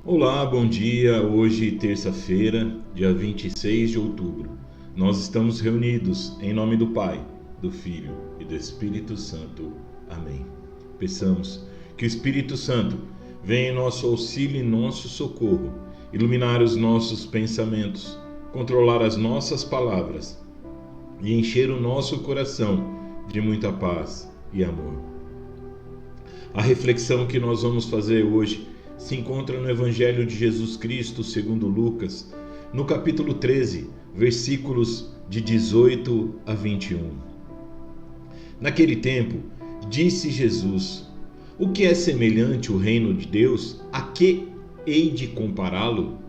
Olá, bom dia. Hoje, terça-feira, dia 26 de outubro. Nós estamos reunidos em nome do Pai, do Filho e do Espírito Santo. Amém. Peçamos que o Espírito Santo venha em nosso auxílio e nosso socorro, iluminar os nossos pensamentos, controlar as nossas palavras e encher o nosso coração de muita paz e amor. A reflexão que nós vamos fazer hoje se encontra no Evangelho de Jesus Cristo segundo Lucas, no capítulo 13, versículos de 18 a 21. Naquele tempo, disse Jesus: o que é semelhante o reino de Deus? A que hei de compará-lo?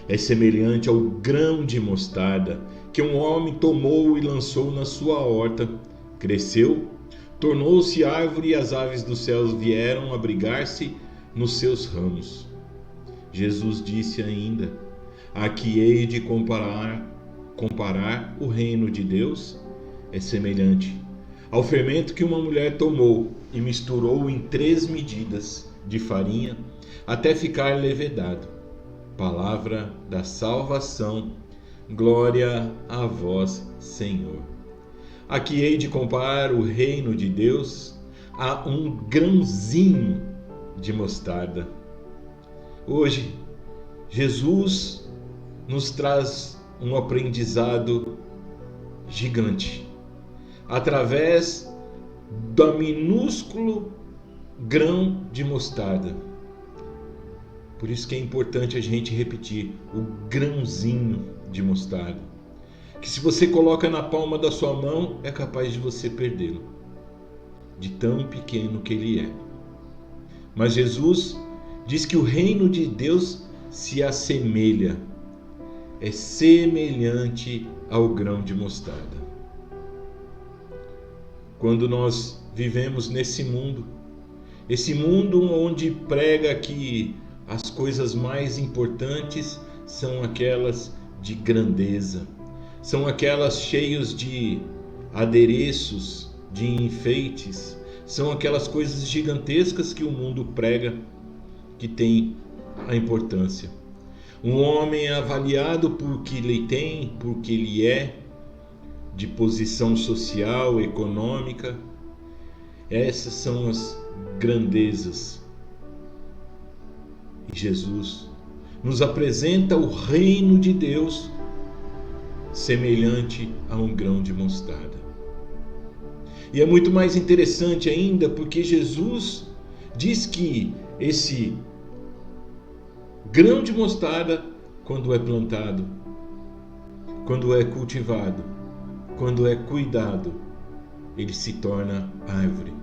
É semelhante ao grão de mostarda que um homem tomou e lançou na sua horta. Cresceu, tornou-se árvore e as aves dos céus vieram abrigar-se nos seus ramos. Jesus disse ainda: a que hei de comparar o reino de Deus? É semelhante ao fermento que uma mulher tomou e misturou em 3 medidas de farinha até ficar levedado. Palavra da salvação, glória a vós, Senhor. A que hei de comparar o reino de Deus? A um grãozinho de mostarda. Hoje, Jesus nos traz um aprendizado gigante através do minúsculo grão de mostarda. Por isso que é importante a gente repetir: o grãozinho de mostarda, que se você coloca na palma da sua mão, é capaz de você perdê-lo, de tão pequeno que ele é. Mas Jesus diz que o reino de Deus se assemelha, é semelhante ao grão de mostarda. Quando nós vivemos nesse mundo, esse mundo onde prega que as coisas mais importantes são aquelas de grandeza, são aquelas cheias de adereços, de enfeites, são aquelas coisas gigantescas que o mundo prega que tem a importância. Um homem é avaliado por que ele tem, por que ele é, de posição social, econômica. Essas são as grandezas. E Jesus nos apresenta o reino de Deus semelhante a um grão de mostarda. E é muito mais interessante ainda porque Jesus diz que esse grão de mostarda, quando é plantado, quando é cultivado, quando é cuidado, ele se torna árvore,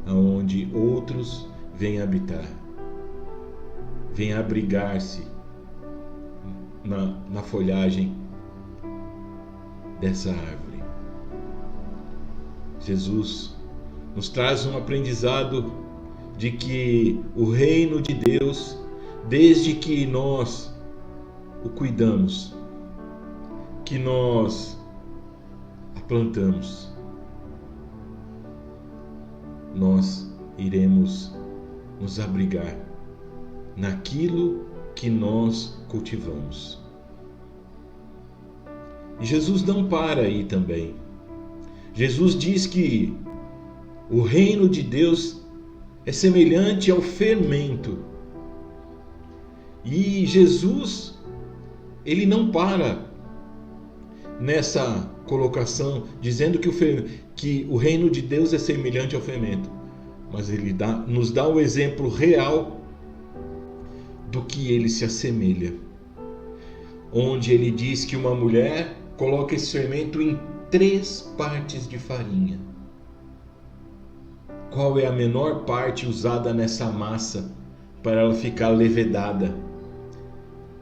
aonde outros vêm habitar, vêm abrigar-se na folhagem dessa árvore. Jesus nos traz um aprendizado de que o reino de Deus, desde que nós o cuidamos, que nós a plantamos, nós iremos nos abrigar naquilo que nós cultivamos. E Jesus não para aí também. Jesus diz que o reino de Deus é semelhante ao fermento. E Jesus, ele não para nessa colocação dizendo que o reino de Deus é semelhante ao fermento, mas ele nos dá o exemplo real do que ele se assemelha, onde ele diz que uma mulher coloca esse fermento em 3 partes de farinha. Qual é a menor parte usada nessa massa para ela ficar levedada,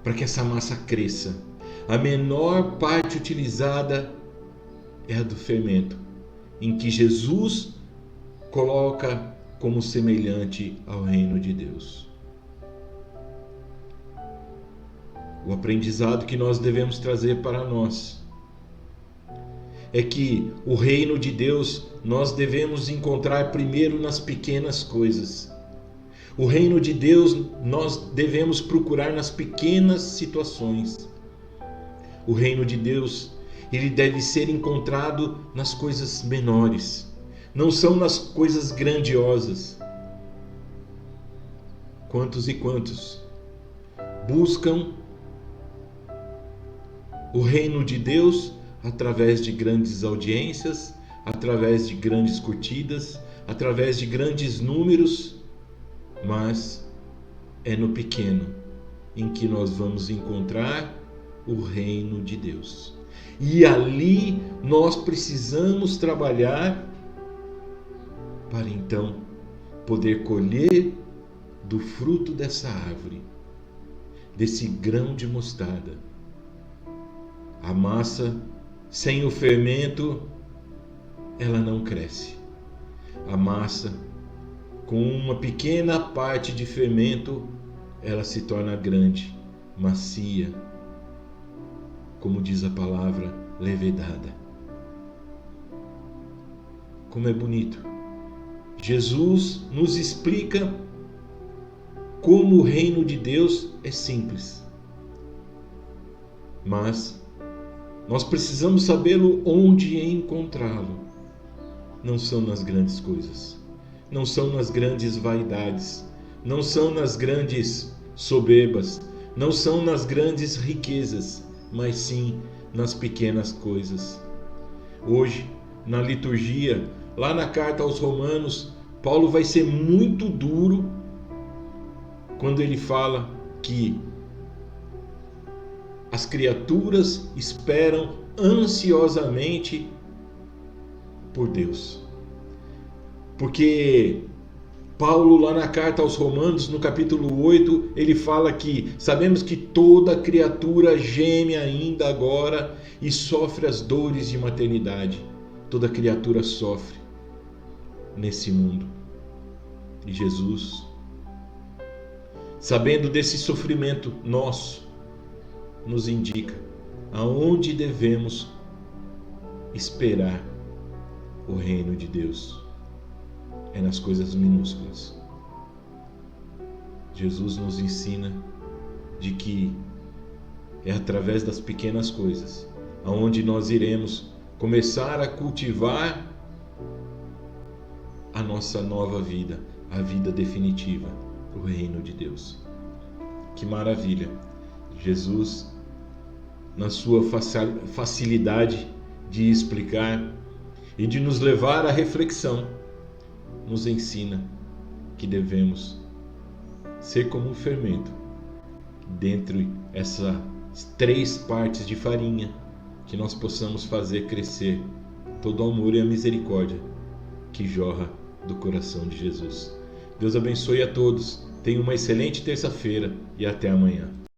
para que essa massa cresça? A menor parte utilizada é a do fermento, em que Jesus coloca como semelhante ao reino de Deus. O aprendizado que nós devemos trazer para nós é que o reino de Deus nós devemos encontrar primeiro nas pequenas coisas. O reino de Deus nós devemos procurar nas pequenas situações. O reino de Deus, ele deve ser encontrado nas coisas menores, não são nas coisas grandiosas. Quantos e quantos buscam o reino de Deus através de grandes audiências, através de grandes curtidas, através de grandes números, mas é no pequeno em que nós vamos encontrar o reino de Deus. E ali nós precisamos trabalhar para então poder colher do fruto dessa árvore, desse grão de mostarda. A massa sem o fermento, ela não cresce. A massa com uma pequena parte de fermento, ela se torna grande, macia, como diz a palavra, levedada. Como é bonito. Jesus nos explica como o reino de Deus é simples. Mas nós precisamos sabê-lo onde encontrá-lo. Não são nas grandes coisas, não são nas grandes vaidades, não são nas grandes soberbas, não são nas grandes riquezas, mas sim nas pequenas coisas. Hoje, na liturgia, lá na carta aos Romanos, Paulo vai ser muito duro quando ele fala que as criaturas esperam ansiosamente por Deus. Porque Paulo, lá na carta aos Romanos, no capítulo 8, ele fala que sabemos que toda criatura geme ainda agora e sofre as dores de maternidade. Toda criatura sofre nesse mundo. E Jesus, sabendo desse sofrimento nosso, nos indica aonde devemos esperar o reino de Deus. É nas coisas minúsculas. Jesus nos ensina de que é através das pequenas coisas aonde nós iremos começar a cultivar a nossa nova vida, a vida definitiva, o reino de Deus. Que maravilha! Jesus, na sua facilidade de explicar e de nos levar à reflexão, nos ensina que devemos ser como um fermento dentre essas 3 partes de farinha, que nós possamos fazer crescer todo o amor e a misericórdia que jorra do coração de Jesus. Deus abençoe a todos, tenham uma excelente terça-feira e até amanhã.